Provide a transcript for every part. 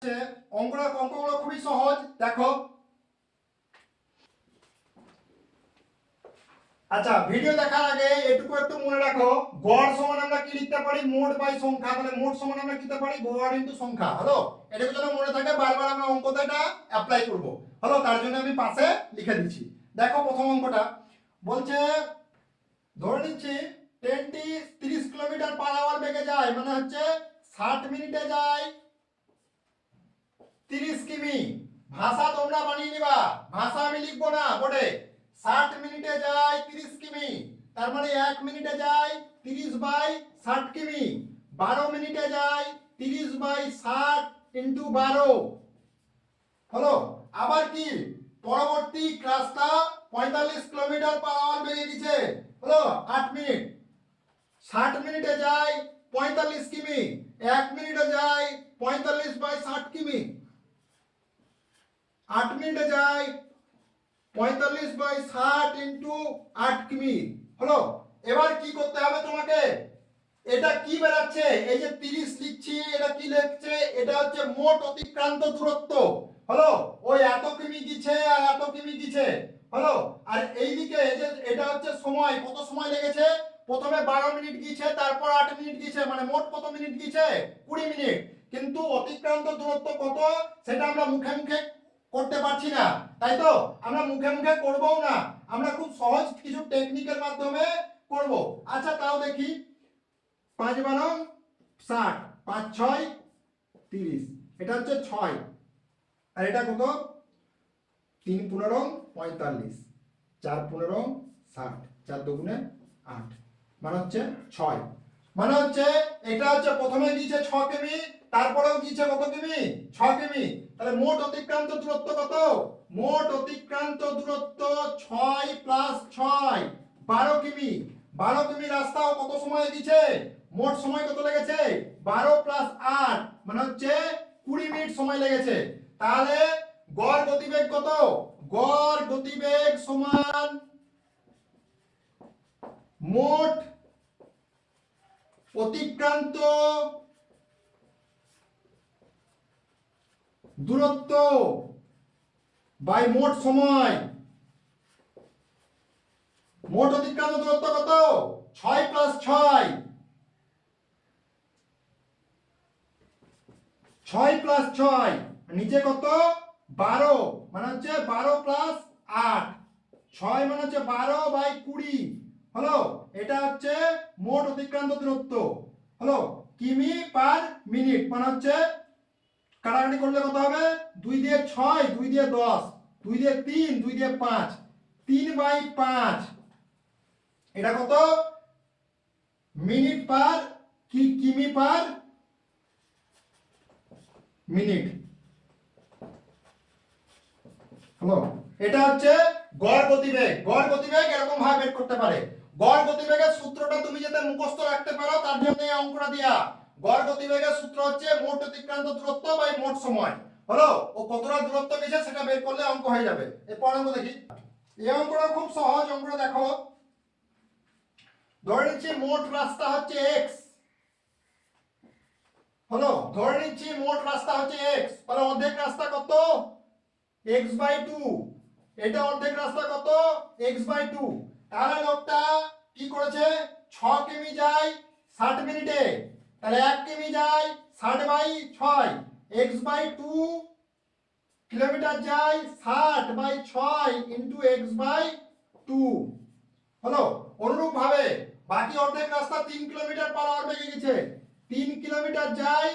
অঙ্কগুলো খুবই সহজ। দেখো, আচ্ছা, ভিডিও দেখার আগে এটুকু একটু মনে রাখো, গড় সমান আমরা কি লিখতে পারি, মোট বাই সংখ্যা। তাহলে মোট সমান আমরা কি লিখতে পারি, গড় ইনটু সংখ্যা। হলো, এটুকু যেন মনে থাকে, বারবার আমরা অঙ্কতে এটা অ্যাপ্লাই করব। হলো, তার জন্য আমি পাশে লিখে দিচ্ছি। দেখো, প্রথম অঙ্কটা বলছে, ধরে নিচ্ছি ট্রেনটি 30 কিলোমিটার পার আওয়ার বেগে যায়, মানে হচ্ছে 60 মিনিটে যায় 30 কিমি। ভাষা তোমরা বানিয়ে নিবা, ভাষা আমি লিখবো না বোর্ডে। 60 মিনিটে যায় 30 কিমি, তার মানে 1 মিনিটে যায় 30 বাই 60 কিমি। 12 মিনিটে যায় 30 বাই 60 ইনটু 12। হলো, আবার কি পরবর্তী রাস্তা 45 কিলোমিটার পার আওয়ার বেগে গেছে। হলো, 8 মিনিট। 60 মিনিটে যায় 45 কিমি, 1 মিনিটে যায় 45 বাই 60 কিমি। 8 মিনিটে যায় 45 বাই 60 ইনটু 8 কিমি। হলো, এবার কি করতে হবে তোমাকে, এটা কি বেরাচ্ছে, এই যে 30 লিখছি, এটা কি লিখছে, এটা হচ্ছে মোট অতিক্রান্ত দূরত্ব। হলো, ওই এত কিমি গিয়েছে আর এত কিমি গিয়েছে। হলো, আর এইদিকে এই যে এটা হচ্ছে সময়, কত সময় লেগেছে, প্রথমে 12 মিনিট গিয়েছে, তারপর 8 মিনিট গিয়েছে, মানে মোট কত মিনিট গিয়েছে, 20 মিনিট। কিন্তু অতিক্রান্ত দূরত্ব কত সেটা আমরা মুখে মুখে করতে পারছি না, তাই তো আমরা মুখে মুখে করবও না, আমরা খুব সহজ কিছু টেকনিকের মাধ্যমে করব। আচ্ছা, তাও দেখি। 5 বারং 60, 5 6 30, এটা হচ্ছে 6, আর এটা কত, 3 15 45, 4 15 60, 4 দুগুণে 8, মানে হচ্ছে 6। মানে হচ্ছে এটা হচ্ছে প্রথমে গিয়েছে 6 কিমি, তারপরেও গিয়েছে কত কিমি, 6 কিমি। তাহলে মোট অতিক্রান্ত দূরত্ব কত, মোট অতিক্রান্ত দূরত্ব 6 প্লাস 6 12 কিমি। 12 কিমি রাস্তাও কত সময় গিয়েছে, মোট সময় কত লেগেছে, 12 প্লাস 8 মানে হচ্ছে 20 মিনিট সময় লেগেছে। তাহলে গড় গতিবেগ কত, গড় গতিবেগ সমান মোট অতিক্রান্ত দূরত্ব বাই মোট সময়। মোট অতিক্রান্ত দূরত্ব কত, 6 প্লাস 6, 6 প্লাস 6 নিচে কত, 12, মানে হচ্ছে 12 প্লাস 8, 6 মানে হচ্ছে 12 বাই 20। হলো, এটা হচ্ছে মোট অতিক্রান্ত দূরত্ব। হলো, কিমি পার মিনিট, মানে হচ্ছে কাটাকাটি করলে কত হবে, 2 দিয়ে 6, 2 দিয়ে 10, 2 দিয়ে 3, 2 দিয়ে 5, 3 বাই 5, এটা কত, মিনিট পার কিমি পার মিনিট। হলো, এটা হচ্ছে গড় গতিবেগ। গড় গতিবেগ এরকম ভাবে বের করতে পারে। গড় গতিবেগের সূত্রটা তুমি যাতে মুখস্থ রাখতে পারো তার জন্য এই অঙ্কটা দিয়া। গড় গতিবেগের সূত্র হচ্ছে মোট অতিক্রান্ত দূরত্ব বাই মোট সময়। হলো, ও কতটা দূরত্ব গেছে সেটা বের করলে অঙ্ক হয়ে যাবে। এরপর অঙ্ক দেখি। এই অঙ্কটা খুব সহজ। অঙ্কটা দেখো, ধরে নিচ্ছি মোট রাস্তা হচ্ছে x। হলো, ধরে নিচ্ছি মোট রাস্তা হচ্ছে x, তাহলে অর্ধেক রাস্তা কত, x বাই 2, এটা অর্ধেক রাস্তা কত, x বাই 2। তাহলে লোকটা কি করেছে, 6 কিমি যায় 60 মিনিটে, তাহলে 1 কিমি যায় 60 বাই 6, x বাই 2 কিলোমিটার যায় 60 বাই 6 ইনটু x বাই 2। হলো, অনুরূপ ভাবে বাকি অর্ধেক রাস্তা 3 কিলোমিটার পার আওয়ার বেগে গেছে, 3 কিলোমিটার যায়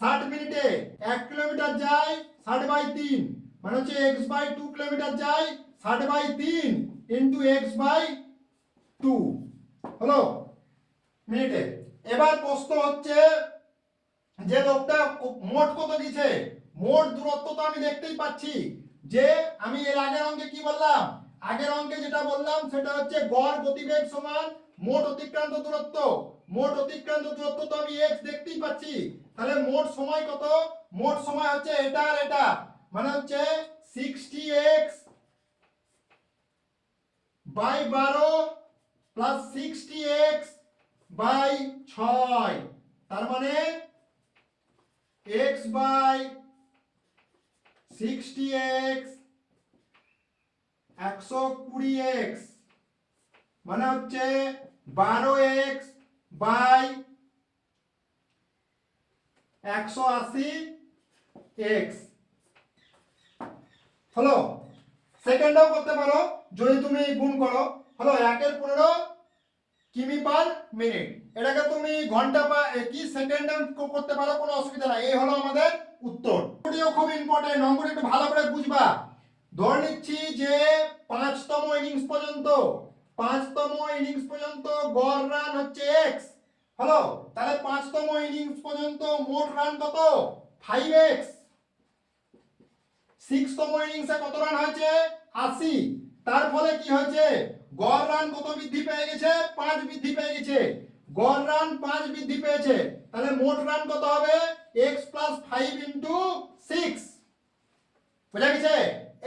60 মিনিটে, 1 কিলোমিটার যায় 60 বাই 3, মানে হচ্ছে x বাই 2 কিলোমিটার যায় 60 বাই 3 ইনটু x বাই 2। হলো, মিনিটে। এবার প্রশ্ন হচ্ছে যে লোকটা মোট কত দিয়েছে, মোট দূরত্ব তো আমি দেখতেই পাচ্ছি, যে আমি এর আগের অঙ্কে কি বললাম, আগের অঙ্কে যেটা বললাম সেটা হচ্ছে গড় গতিবেগ সমান মোট অতিক্রান্ত দূরত্ব। মোট অতিক্রান্ত দূরত্ব তো আমি x দেখতেই পাচ্ছি, তাহলে মোট সময় কত, মোট সময় হচ্ছে এটা আর এটা, মানে হচ্ছে 60x by 12 plus 60x by 6, তার মানে x বাই 60x 120x মানে হচ্ছে 12x বাই 180x হলো। সেকেন্ডও করতে পারো যদি তুমি গুণ করো, হলো 1/15 কিমি পার মিনিট। এটাকে তুমি ঘন্টা বা কি সেকেন্ডে করতে পারো, কোনো অসুবিধা নাই। এই হলো আমাদের উত্তর। অঙ্কটিও খুব ইম্পর্টেন্ট, অঙ্কটি একটু ভালো করে বুঝবা। ধরে নিচ্ছি যে পাঁচতম ইনিংস পর্যন্ত গড় রান হচ্ছে x, হলো। তাহলে পাঁচতম ইনিংস পর্যন্ত মোট রান কত? 5x। সিক্সতম ইনিংসে কত রান হয়েছে? 80। তার ফলে কি হয়েছে? গড় রান কত বৃদ্ধি পেয়ে গেছে? 5 বৃদ্ধি পেয়ে গেছে। গড় রান 5 বৃদ্ধি পেয়েছে, তাহলে মোট রান কত হবে? x + 5 * 6। বুঝা গেছে?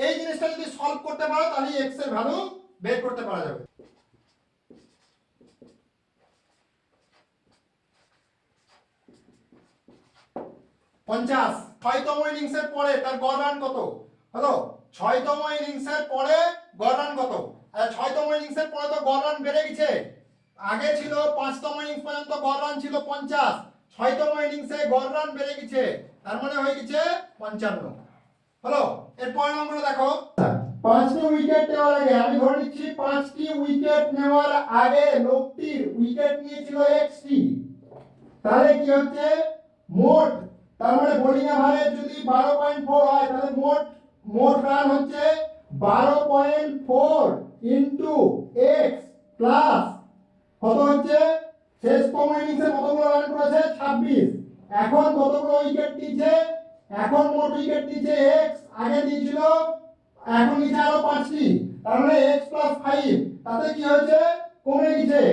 এই জিনিসটা যদি সলভ করতে পারো তাহলে x এর ভ্যালু বের করতে পারা যাবে। 50 ছয়তম ইনিংসের পরে তার গড় রান কত? হলো ছয়তম ইনিংসের পরে গড় রান কত? আচ্ছা, ছয়তম ইনিংসের পরে তো গড় রান বেড়ে গেছে। আগে ছিল পাঁচতম ইনিংস পর্যন্ত গড় রান ছিল 50, ছয়তম ইনিংসে গড় রান বেড়ে গেছে, তার মানে হয়ে গেছে 55। হলো। এর পরের নম্বরটা দেখো, 5টি উইকেট নেওয়ার আগে, আমি ধরে নিচ্ছি 5টি উইকেট নেওয়ার আগে লোকটির উইকেট নিয়েছিল xটি। তাহলে কি হচ্ছে? মোট, তার মানে বোলিং এভারেজ যদি 12.4 হয় তাহলে মোট রান হচ্ছে 12.4 ইনটু x প্লাস কত হচ্ছে? শেষতম ইনিংসে কতগুলো রান করেছে? 26। এখন কতগুলো উইকেট দিয়েছে? এখন মোট উইকেট দিয়েছে x, আগে দিয়েছিল, এখন দিয়েছে আরো 5টি, তার মানে x + 5, তাতে কি হয়েছে? কমে গেছে।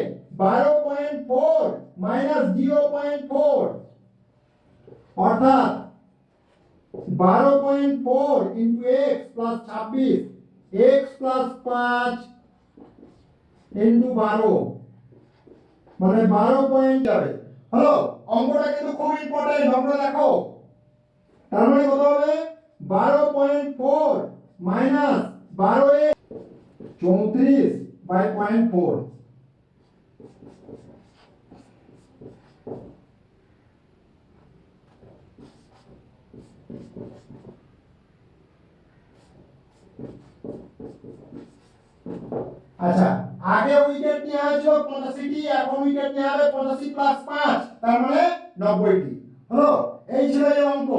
12.4 - 0.4 অর্থাৎ 12.4 into x plus 26, x plus 5 into 12 মানে 12 পয়েন্ট যাবে। হলো, অঙ্কটা কিন্তু খুব ইম্পর্টেন্ট, অঙ্কটা দেখো। তার মানে কত হবে? 12.4 মাইনাস 12x 34/0.4। আচ্ছা, আগে উইকেট নেওয়া হয়েছিল 85টি, এখন উইকেট নেওয়া হবে 85 + 5, তার মানে 90টি। হলো, এই ছিল এই অঙ্ক।